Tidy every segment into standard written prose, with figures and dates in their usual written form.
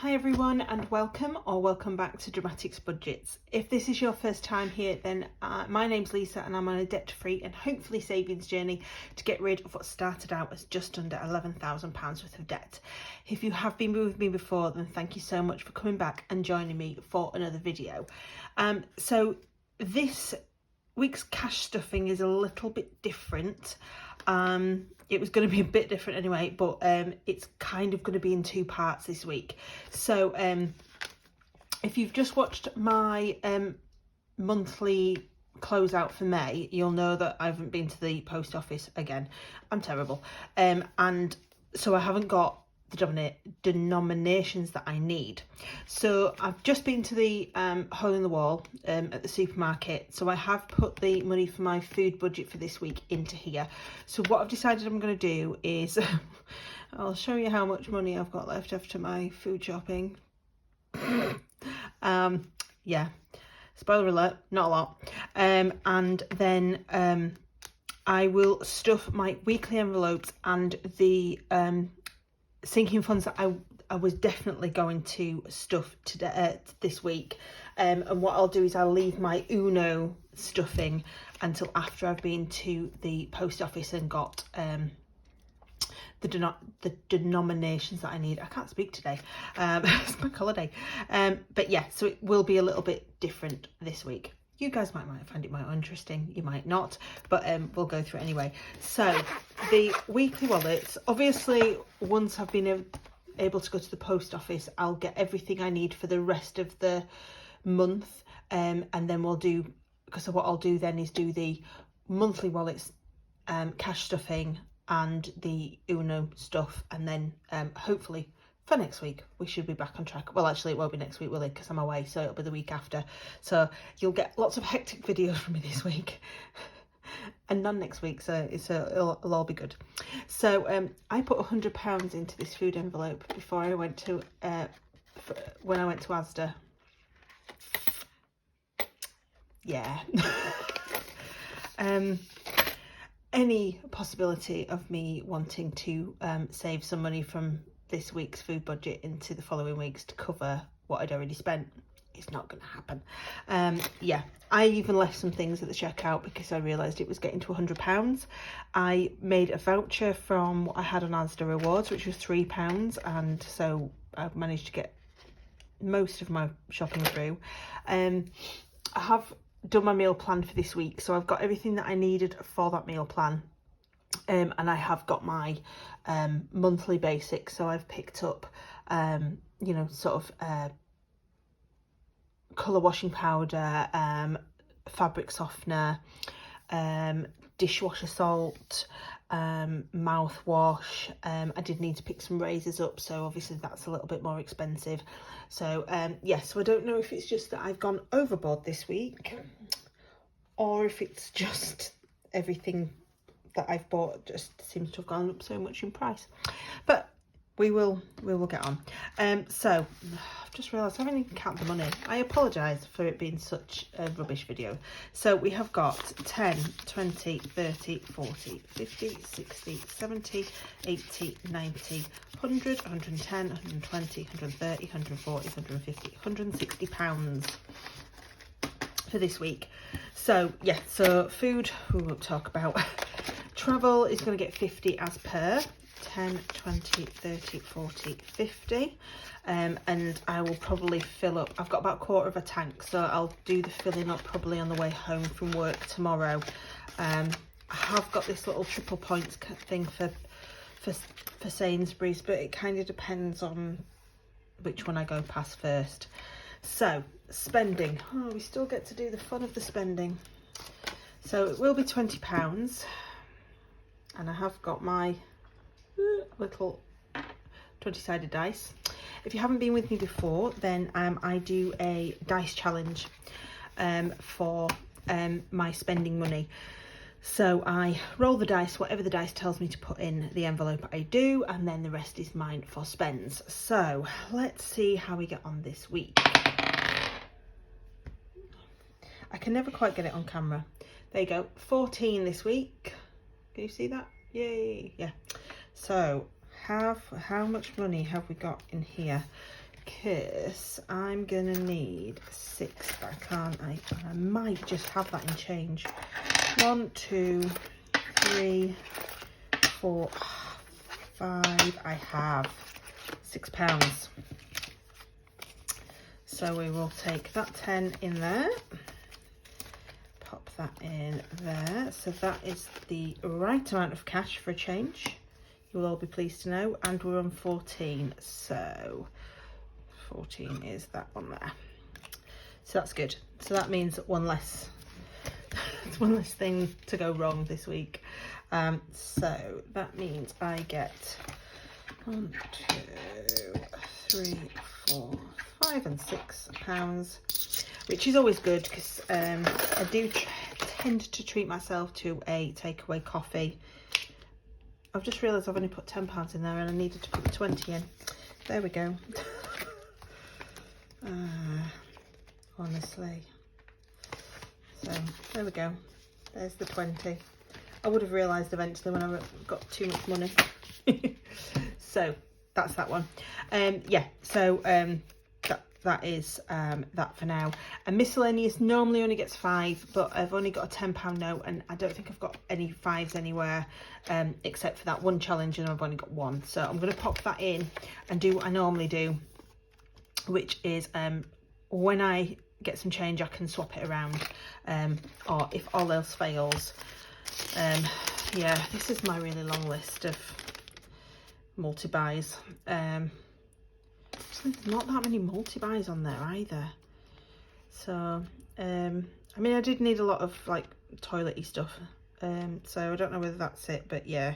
Hi everyone and welcome back to Dramatics Budgets. If this is your first time here, then my name's Lisa and I'm on a debt-free and hopefully savings journey to get rid of what started out as just under £11,000 worth of debt. If you have been with me before, then thank you so much for coming back and joining me for another video. So this week's cash stuffing is a little bit different. It was going to be a bit different anyway, but it's kind of going to be in two parts this week. So if you've just watched my monthly closeout for May, you'll know that I haven't been to the post office again. I'm terrible. And so I haven't got the denominations that I need. So I've just been to the hole in the wall at the supermarket, so I have put the money for my food budget for this week into here. So what I've decided I'm going to do is I'll show you how much money I've got left after my food shopping. Yeah, spoiler alert, not a lot. And then I will stuff my weekly envelopes and the sinking funds that I was definitely going to stuff today this week, and what I'll do is I'll leave my Uno stuffing until after I've been to the post office and got the denominations that I need. I can't speak today. It's my holiday. But yeah, so it will be a little bit different this week. You guys might find it more interesting, you might not, but we'll go through it anyway. So the weekly wallets, obviously once I've been able to go to the post office, I'll get everything I need for the rest of the month, and then we'll do, because what I'll do then is do the monthly wallets, cash stuffing and the Uno stuff, and then hopefully for next week we should be back on track. Well, actually it won't be next week, will it, because I'm away, so it'll be the week after. So you'll get lots of hectic videos from me this week and none next week, so it'll all be good. So I put £100 into this food envelope before I went to when I went to Asda. Yeah. Any possibility of me wanting to save some money from this week's food budget into the following weeks to cover what I'd already spent is not going to happen. Yeah, I even left some things at the checkout because I realised it was getting to £100. I made a voucher from what I had on Asda Rewards, which was £3, and so I've managed to get most of my shopping through. I have done my meal plan for this week, so I've got everything that I needed for that meal plan. And I have got my monthly basics, so I've picked up you know, sort of colour washing powder, fabric softener, dishwasher salt, mouthwash. I did need to pick some razors up, so obviously that's a little bit more expensive. So yeah, so I don't know if it's just that I've gone overboard this week, or if it's just everything that I've bought just seems to have gone up so much in price, but we will get on. So I've just realised I haven't even counted the money. I apologise for it being such a rubbish video. So we have got 10, 20, 30, 40, 50, 60, 70, 80, 90, 100, 110, 120, 130, 140, 150, 160 pounds for this week. So yeah, so food we won't talk about. Travel is going to get 50 as per. 10, 20, 30, 40, 50. And I will probably fill up. I've got about a quarter of a tank, so I'll do the filling up probably on the way home from work tomorrow. I have got this little triple points thing for Sainsbury's, but it kind of depends on which one I go past first. So spending. Oh, we still get to do the fun of the spending. So it will be £20. And I have got my little 20-sided dice. If you haven't been with me before, then I do a dice challenge for my spending money. So I roll the dice, whatever the dice tells me to put in the envelope I do, and then the rest is mine for spends. So let's see how we get on this week. I can never quite get it on camera. There you go, 14 this week. Can you see that? Yay! Yeah. So how much money have we got in here? because I'm gonna need 6 back, aren't I? I might just have that in change. 1, 2, 3, 4, 5. I have £6. So we will take that 10 in there, pop that in there. So that is the right amount of cash for a change, you will all be pleased to know. And we're on 14, so 14 is that one there. So that's good. So that means one less it's one less thing to go wrong this week. So that means I get 1, 2, 3, 4, 5 and £6, which is always good because I do tend to treat myself to a takeaway coffee. I've just realised I've only put £10 in there and I needed to put the 20 in. There we go. Honestly. So there we go. There's the 20. I would have realised eventually when I got too much money. So that's that one. Yeah, so that is that for now. And miscellaneous normally only gets 5, but I've only got a £10 note and I don't think I've got any 5s anywhere except for that one challenge, and I've only got 1. So I'm going to pop that in and do what I normally do, which is when I get some change I can swap it around, or if all else fails. Yeah, this is my really long list of multi-buys. There's not that many multi-buys on there either. So I mean, I did need a lot of like toilety stuff, so I don't know whether that's it, but yeah.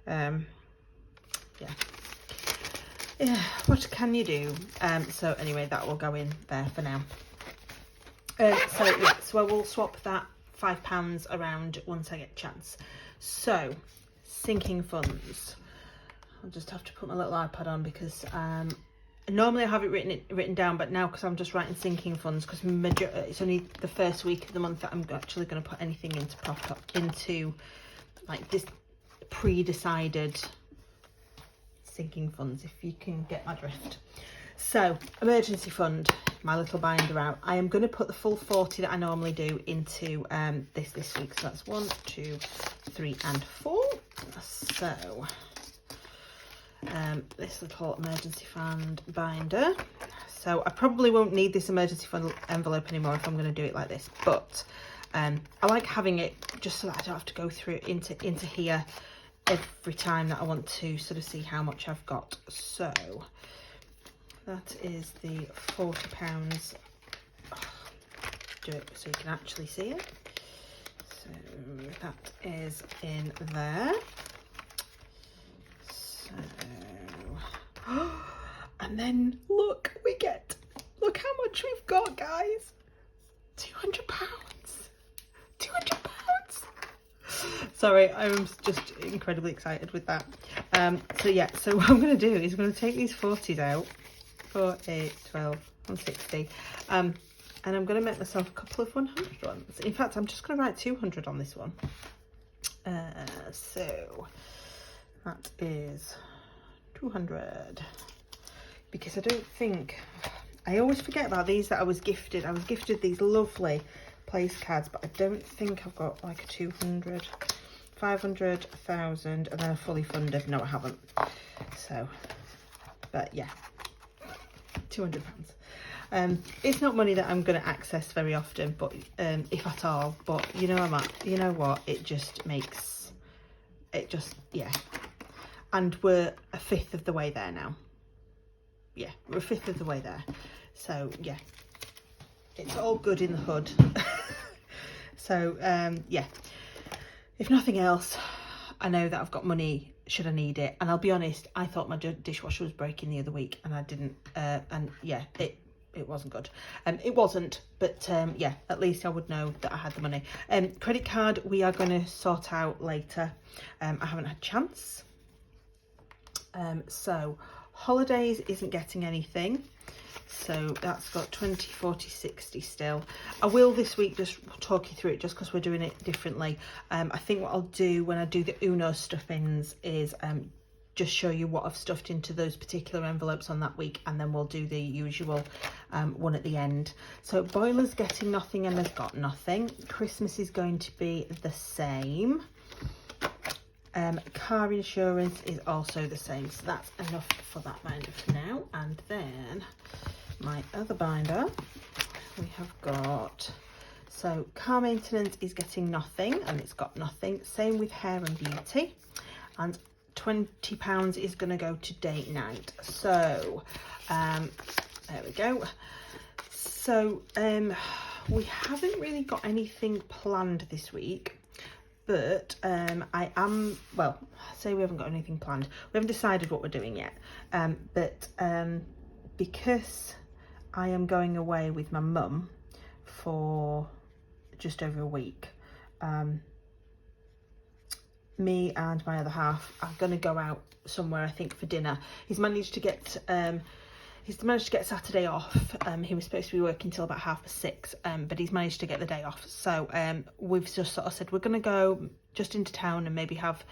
Yeah, what can you do? So anyway, that will go in there for now. So yeah, so I will swap that £5 around once I get a chance. So sinking funds, I'll just have to put my little iPad on because normally I have it written down, but now because I'm just writing sinking funds, because it's only the first week of the month that I'm actually going to put anything into like this pre-decided sinking funds, if you can get my drift. So emergency fund, my little binder out. I am going to put the full 40 that I normally do into this week. So that's 1, 2, 3 and 4. So this little emergency fund binder. So I probably won't need this emergency fund envelope anymore if I'm going to do it like this, but I like having it just so that I don't have to go through it into here every time that I want to sort of see how much I've got. So that is the £40. Do it so you can actually see it. So that is in there. So and then look how much we've got, guys. £200. £200. Sorry, I'm just incredibly excited with that. So yeah, so what I'm going to do is I'm going to take these 40s out. 4, 8, 12, 160. And I'm going to make myself a couple of 100 ones. In fact, I'm just going to write 200 on this one. So that is 200. Because I don't think, I always forget about these that I was gifted. I was gifted these lovely place cards, but I don't think I've got like a 200, 500, 1,000, and then a fully funded. No, I haven't. So, but yeah, £200. It's not money that I'm going to access very often, but if at all. But you know what? It just makes it just, yeah. And we're a fifth of the way there now. Yeah, we're a fifth of the way there. So yeah, it's all good in the hood. So yeah, if nothing else, I know that I've got money should I need it. And I'll be honest, I thought my dishwasher was breaking the other week and I didn't, and yeah, it wasn't good. It wasn't, but yeah, at least I would know that I had the money. Credit card we are going to sort out later. I haven't had a chance. So holidays isn't getting anything, so that's got 20, 40, 60 still. I will this week just talk you through it just because we're doing it differently. I think what I'll do when I do the Uno stuffings is just show you what I've stuffed into those particular envelopes on that week, and then we'll do the usual one at the end. So boiler's getting nothing and has got nothing. Christmas is going to be the same. Car insurance is also the same, so that's enough for that binder for now. And then my other binder, we have got, so car maintenance is getting nothing and it's got nothing. Same with hair and beauty, and £20 is going to go to date night. So there we go. So we haven't really got anything planned this week, but I am, well, I say we haven't got anything planned, we haven't decided what we're doing yet, but because I am going away with my mum for just over a week, me and my other half are going to go out somewhere, I think, for dinner. He's managed to get Saturday off. He was supposed to be working till about 6:30, but he's managed to get the day off. So we've just sort of said we're going to go just into town and maybe have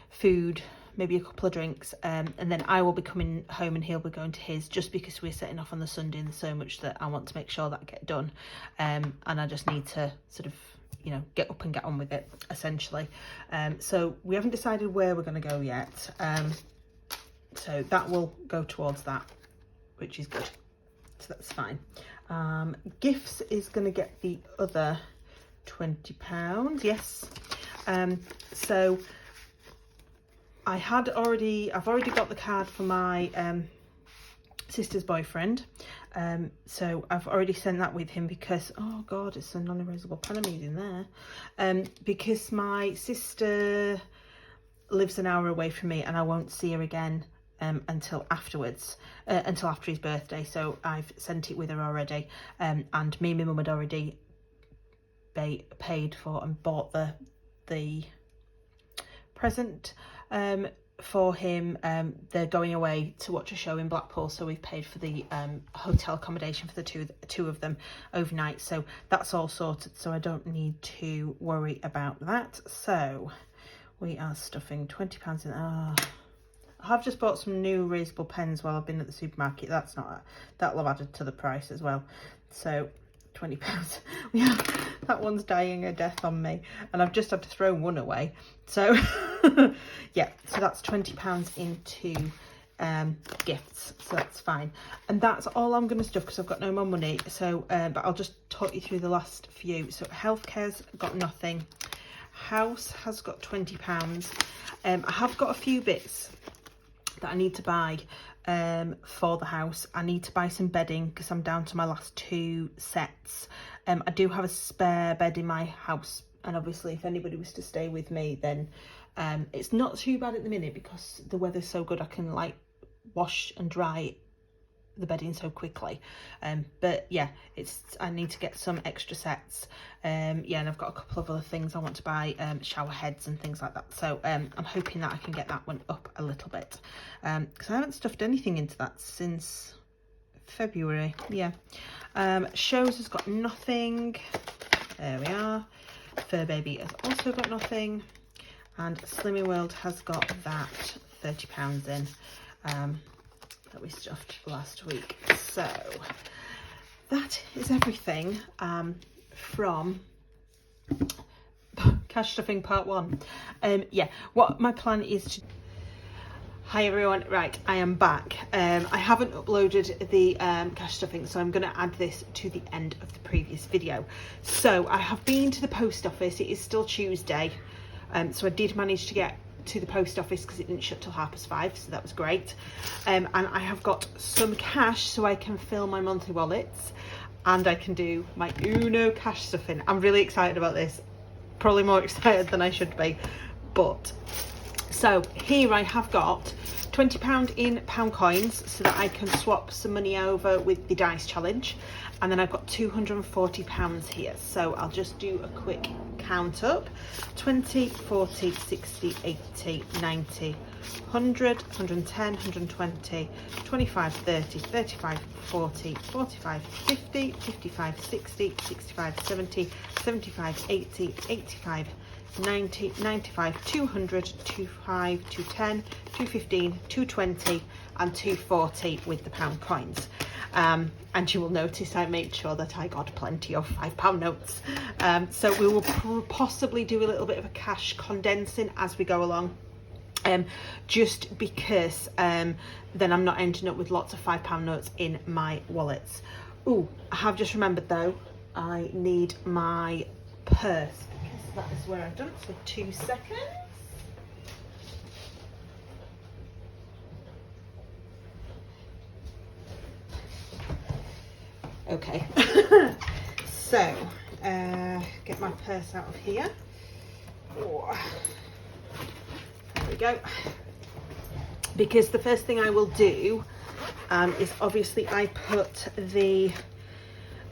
food, maybe a couple of drinks, and then I will be coming home and he'll be going to his, just because we're setting off on the Sunday, and so much that I want to make sure that I get done, and I just need to sort of, you know, get up and get on with it, essentially. So we haven't decided where we're going to go yet, so that will go towards that, which is good, so that's fine. Gifts is going to get the other £20, yes. So I've already got the card for my sister's boyfriend, so I've already sent that with him, because, oh god, it's a non-erasable pen I'm using there, because my sister lives an hour away from me and I won't see her again until afterwards, until after his birthday. So I've sent it with her already, and me and my mum had already paid for and bought the present for him. They're going away to watch a show in Blackpool, so we've paid for the hotel accommodation for the two of them overnight, so that's all sorted, so I don't need to worry about that. So we are stuffing £20 in. I have just bought some new erasable pens while I've been at the supermarket. That'll have added to the price as well. So £20. That one's dying a death on me, and I've just had to throw one away. So yeah, so that's £20 into gifts, so that's fine. And that's all I'm going to stuff, because I've got no more money. So but I'll just talk you through the last few. So healthcare's got nothing. House has got £20. I have got a few bits that I need to buy for the house. I need to buy some bedding because I'm down to my last 2 sets. I do have a spare bed in my house, and obviously if anybody was to stay with me, then it's not too bad at the minute because the weather's so good. I can like wash and dry the bedding so quickly, but yeah, I need to get some extra sets, yeah, and I've got a couple of other things I want to buy, shower heads and things like that, so I'm hoping that I can get that one up a little bit, because I haven't stuffed anything into that since February. Yeah. Shows has got nothing. There we are. Fur Baby has also got nothing, and Slimming World has got that £30 in, that we stuffed last week. So that is everything from cash stuffing part 1. Yeah, what my plan is to... Hi everyone, right, I am back. I haven't uploaded the cash stuffing, so I'm going to add this to the end of the previous video. So I have been to the post office. It is still Tuesday, so I did manage to get to the post office because it didn't shut till 5:30, so that was great. And I have got some cash so I can fill my monthly wallets, and I can do my Uno cash stuffing. I'm really excited about this, probably more excited than I should be, but so here I have got £20 in pound coins so that I can swap some money over with the dice challenge, and then I've got £240 here, so I'll just do a quick count up. 20, 40, 60, 80, 90, 100, 110, 120, 25, 30, 35, 40, 45, 50, 55, 60, 65, 70, 75, 80, 85, 90, 95, 200, 25, 210, 215, 220 and 240 with the pound coins. And you will notice I made sure that I got plenty of £5 notes. So we will possibly do a little bit of a cash condensing as we go along. Just because then I'm not ending up with lots of £5 notes in my wallets. Oh, I have just remembered though, I need my purse because that is where I've done it. So 2 seconds. Okay. So get my purse out of here. Oh. There we go. Because the first thing I will do is obviously I put the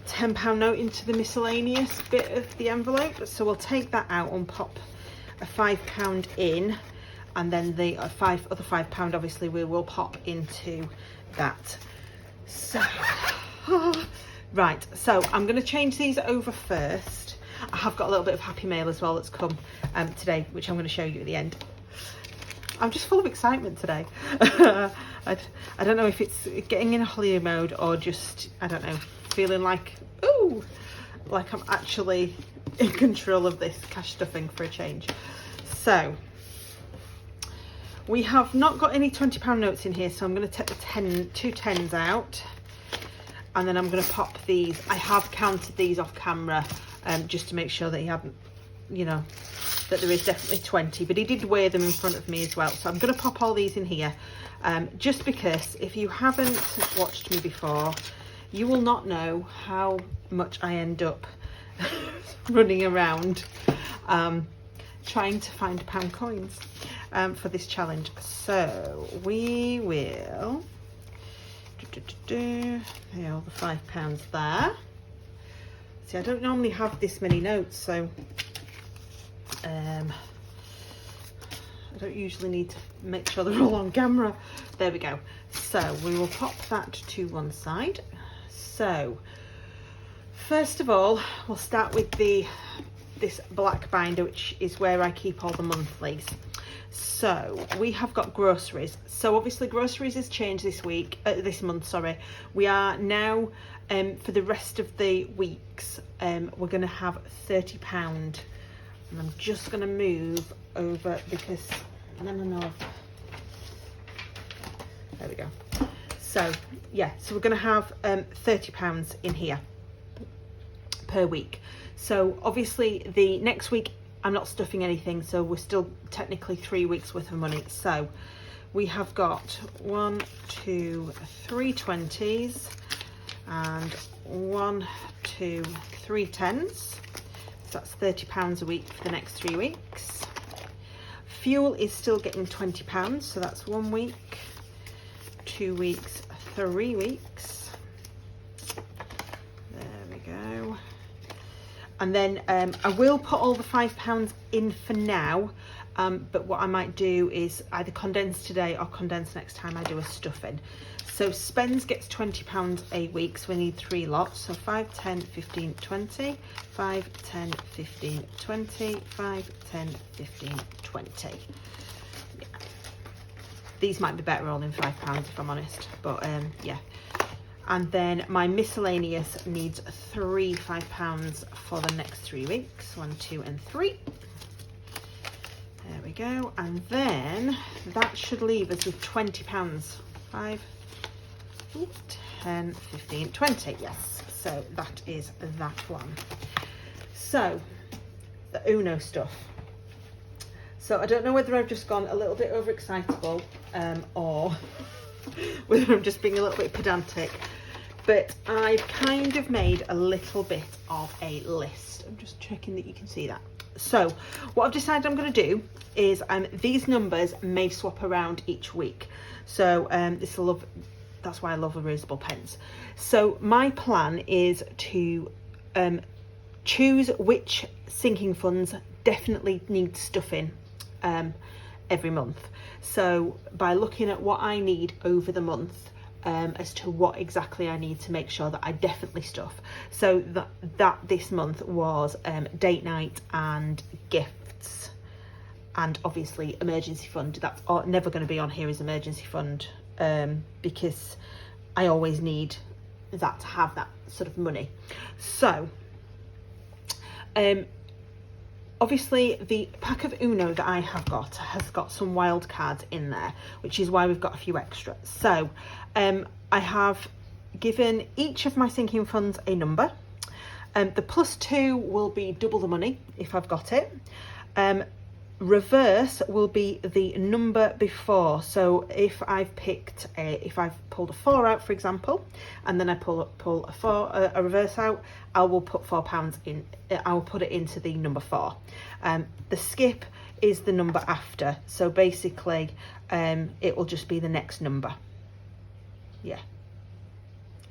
£10 note into the miscellaneous bit of the envelope. So we'll take that out and pop a £5 in, and then the other £5 obviously we will pop into that. So right, so I'm going to change these over first. I have got a little bit of happy mail as well that's come today, which I'm going to show you at the end. I'm just full of excitement today. I don't know if it's getting in a holiday mode or just, I don't know, feeling like, ooh, like I'm actually in control of this cash stuffing for a change. So we have not got any £20 notes in here, so I'm going to take the two tens out, and then I'm going to pop these. I have counted these off camera just to make sure that he hadn't, you know, that there is definitely 20, but he did weigh them in front of me as well. So I'm going to pop all these in here just because if you haven't watched me before, you will not know how much I end up running around trying to find pound coins for this challenge. So we will there are the £5 there. See, I don't normally have this many notes, so I don't usually need to make sure they're all on camera. There we go. So we will pop that to one side. So first of all, we'll start with this black binder, which is where I keep all the monthlies. So we have got groceries. So obviously groceries has changed this month, sorry. We are now for the rest of the weeks we're going to have £30. And I'm just going to move over because no. There we go. So yeah, so we're going to have £30 in here per week. So obviously the next week I'm not stuffing anything, so we're still technically 3 weeks worth of money. So we have got 1, 2, 3 20s and 1, 2, 3 10s. So that's £30 a week for the next 3 weeks. Fuel is still getting £20, so that's 1 week, 2 weeks, 3 weeks. There we go. And then I will put all the £5 in for now, but what I might do is either condense today or condense next time I do a stuffing. So spends gets £20 a week, so we need 3 lots. So 5, 10, 15, 20, 5, 10, 15, 20, 5, 10, 15, 20. Yeah. These might be better all in £5 if I'm honest, but yeah. And then my miscellaneous needs 3 £5 for the next 3 weeks. 1, 2 and 3. There we go. And then that should leave us with £20. 5, 10, 15, 20. Yes. So that is that one. So the Uno stuff. So I don't know whether I've just gone a little bit overexcitable or whether I'm just being a little bit pedantic. But I've kind of made a little bit of a list. I'm just checking that you can see that. So what I've decided I'm going to do is these numbers may swap around each week. So that's why I love erasable pens. So my plan is to choose which sinking funds definitely need stuffing every month. So by looking at what I need over the month, as to what exactly I need to make sure that I definitely stuff. So that this month was date night and gift gifts, and obviously emergency fund. That's never going to be on here as emergency fund, because I always need that to have that sort of money. So obviously the pack of Uno that I have got has got some wild cards in there, which is why we've got a few extra. So I have given each of my sinking funds a number. The +2 will be double the money if I've got it. Reverse will be the number before. So if I've pulled a 4 out, for example, and then I pull a reverse out, I will put £4 in. I will put it into the number 4. The skip is the number after. So basically, it will just be the next number. Yeah.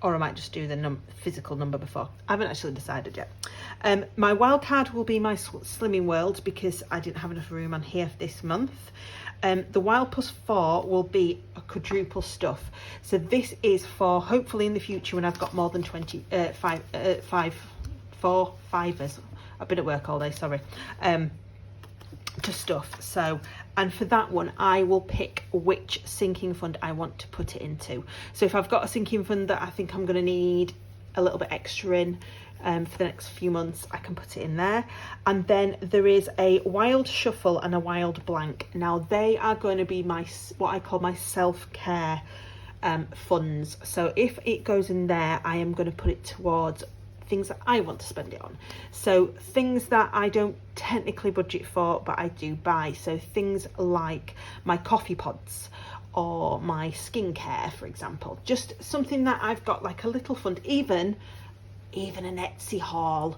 Or I might just do the physical number before. I haven't actually decided yet. My wild card will be my Slimming World, because I didn't have enough room on here this month. The wild +4 will be a quadruple stuff. So this is for hopefully in the future when I've got more than 4 fivers. I've been at work all day, sorry. To stuff. So, and for that one I will pick which sinking fund I want to put it into. So if I've got a sinking fund that I think I'm going to need a little bit extra in for the next few months, I can put it in there. And then there is a wild shuffle and a wild blank. Now they are going to be my, what I call my self-care funds. So if it goes in there, I am going to put it towards things that I want to spend it on. So things that I don't technically budget for, but I do buy. So things like my coffee pods or my skincare, for example. Just something that I've got like a little fund, even an Etsy haul,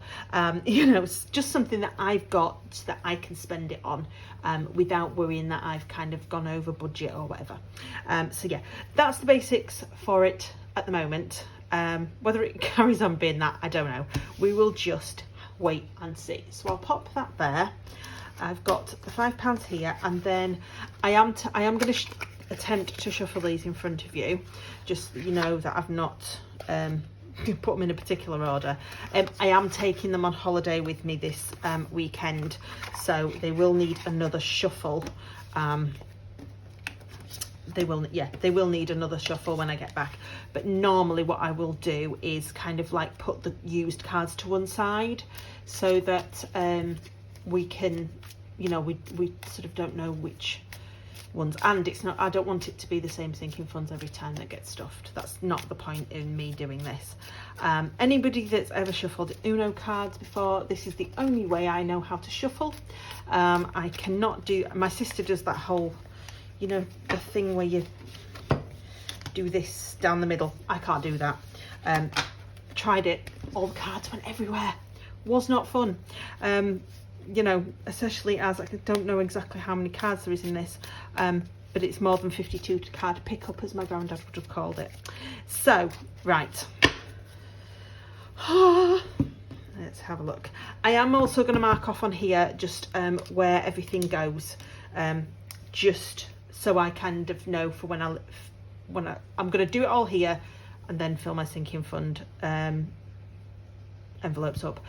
you know, just something that I've got that I can spend it on without worrying that I've kind of gone over budget or whatever. So yeah, that's the basics for it at the moment. Whether it carries on being that, I don't know. We will just wait and see. So I'll pop that there. I've got the £5 here, and then I am going to attempt to shuffle these in front of you, just so you know that I've not put them in a particular order. I am taking them on holiday with me this weekend, so they will need another shuffle. They will need another shuffle when I get back. But normally what I will do is kind of like put the used cards to one side, so that we can, you know, we sort of don't know which ones, and it's not, I don't want it to be the same sinking funds every time that gets stuffed. That's not the point in me doing this. Anybody that's ever shuffled Uno cards before, this is the only way I know how to shuffle. I cannot do, my sister does that whole, you know, the thing where you do this down the middle. I can't do that. Tried it, all the cards went everywhere. Was not fun. You know, especially as I don't know exactly how many cards there is in this, but it's more than 52 card pickup, as my granddad would have called it. So, right. Let's have a look. I am also going to mark off on here just where everything goes, just so I kind of know for when I'm going to do it all here and then fill my sinking fund envelopes up.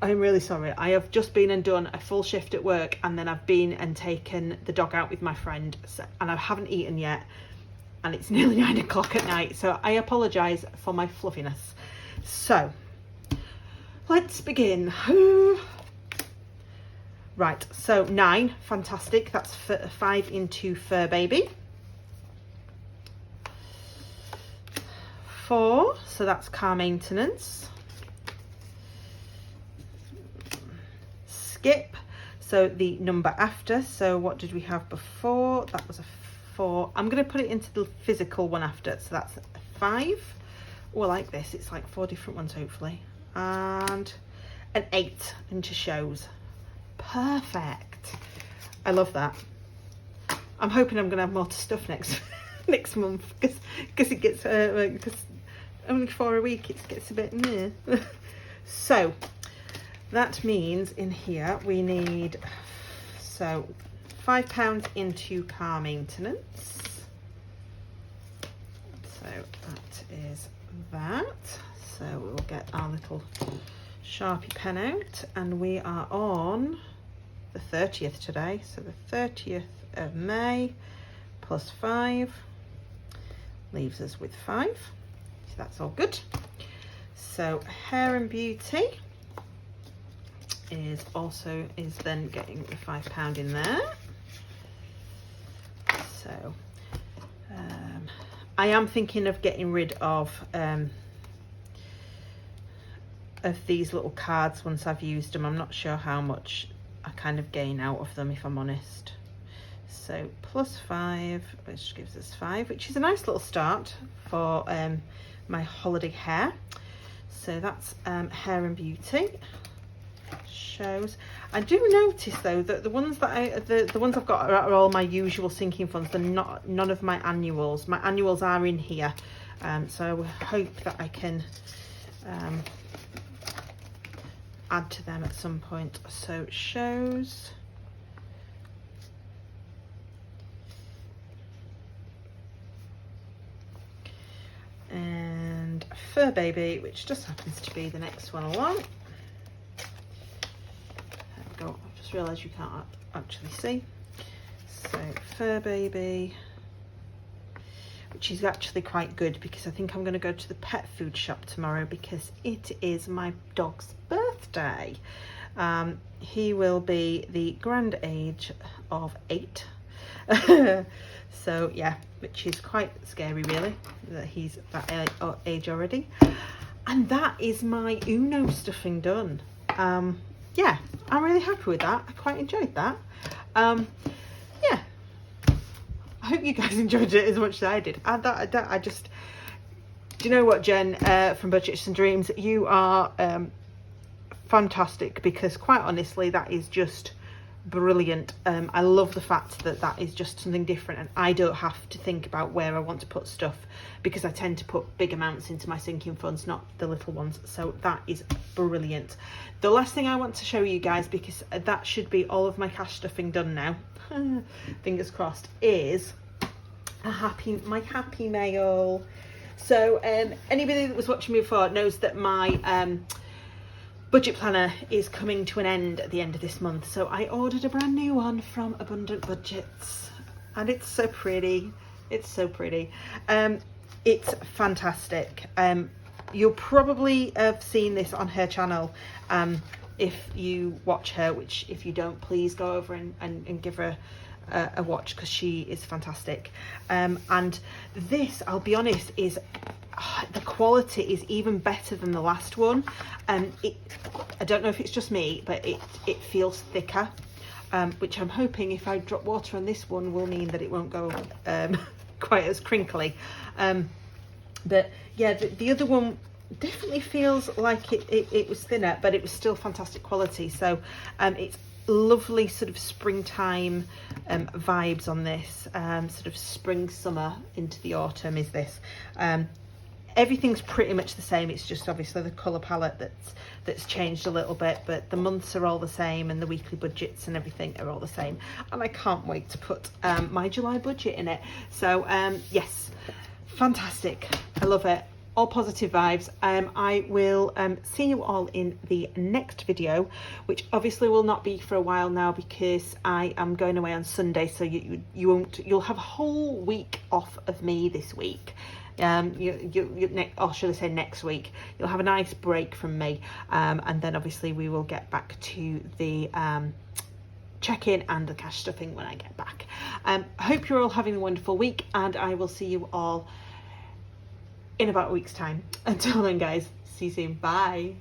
I'm really sorry. I have just been and done a full shift at work, and then I've been and taken the dog out with my friend, and I haven't eaten yet, and it's nearly 9 o'clock at night, so I apologise for my fluffiness. So let's begin. Right, so 9, fantastic. That's 5 into Fur Baby. 4, so that's Car Maintenance. Skip, so the number after. So what did we have before? That was a 4. I'm going to put it into the physical one after, so that's a 5. Oh, I like this. It's like 4 different ones, hopefully. And an 8 into shows. Perfect. I love that. I'm hoping I'm going to have more to stuff next month, because it gets because only 4 a week, it gets a bit meh. So that means in here we need, so £5 into Car Maintenance. So that is that. So we'll get our little Sharpie pen out, and we are on the 30th today, so the 30th of May plus 5 leaves us with 5, so that's all good. So Hair and Beauty is then getting the £5 in there. So I am thinking of getting rid of these little cards once I've used them. I'm not sure how much I kind of gain out of them, if I'm honest. So plus 5, which gives us 5, which is a nice little start for my holiday hair. So that's Hair and Beauty. Shows. I do notice though that the ones that the ones I've got are all my usual sinking funds. They're not none of my annuals. My annuals are in here, so I hope that I can add to them at some point. So shows. And Fur Baby, which just happens to be the next one along. There we go. I just realised you can't actually see. So Fur Baby, which is actually quite good because I think I'm going to go to the pet food shop tomorrow because it is my dog's birthday. He will be the grand age of 8. So yeah, which is quite scary really, that he's that age already. And that is my Uno stuffing done. Yeah, I'm really happy with that. I quite enjoyed that. Yeah, I hope you guys enjoyed it as much as I did. I just, do you know what, Jen, from Budgets and Dreams, you are fantastic, because quite honestly, that is just brilliant. I love the fact that that is just something different, and I don't have to think about where I want to put stuff, because I tend to put big amounts into my sinking funds, not the little ones. So that is brilliant. The last thing I want to show you guys, because that should be all of my cash stuffing done now, fingers crossed, is my happy mail. So anybody that was watching me before knows that my budget planner is coming to an end at the end of this month, so I ordered a brand new one from Abundant Budgets, and it's so pretty. It's so pretty. It's fantastic. You'll probably have seen this on her channel if you watch her, which if you don't, please go over and give her a watch, because she is fantastic. And this, I'll be honest, is the quality is even better than the last one. I don't know if it's just me, but it feels thicker, which I'm hoping if I drop water on this one will mean that it won't go quite as crinkly. But yeah, the other one definitely feels like it was thinner, but it was still fantastic quality. So it's lovely sort of springtime vibes on this, sort of spring summer into the autumn is this. Everything's pretty much the same, it's just obviously the colour palette that's changed a little bit, but the months are all the same, and the weekly budgets and everything are all the same. And I can't wait to put my July budget in it. So yes, fantastic, I love it. All positive vibes. I will see you all in the next video, which obviously will not be for a while now, because I am going away on Sunday, so you'll have a whole week off of me this week. Or should I say next week, you'll have a nice break from me, and then obviously we will get back to the check-in and the cash stuffing when I get back. I hope you're all having a wonderful week, and I will see you all in about a week's time. Until then guys, see you soon, bye.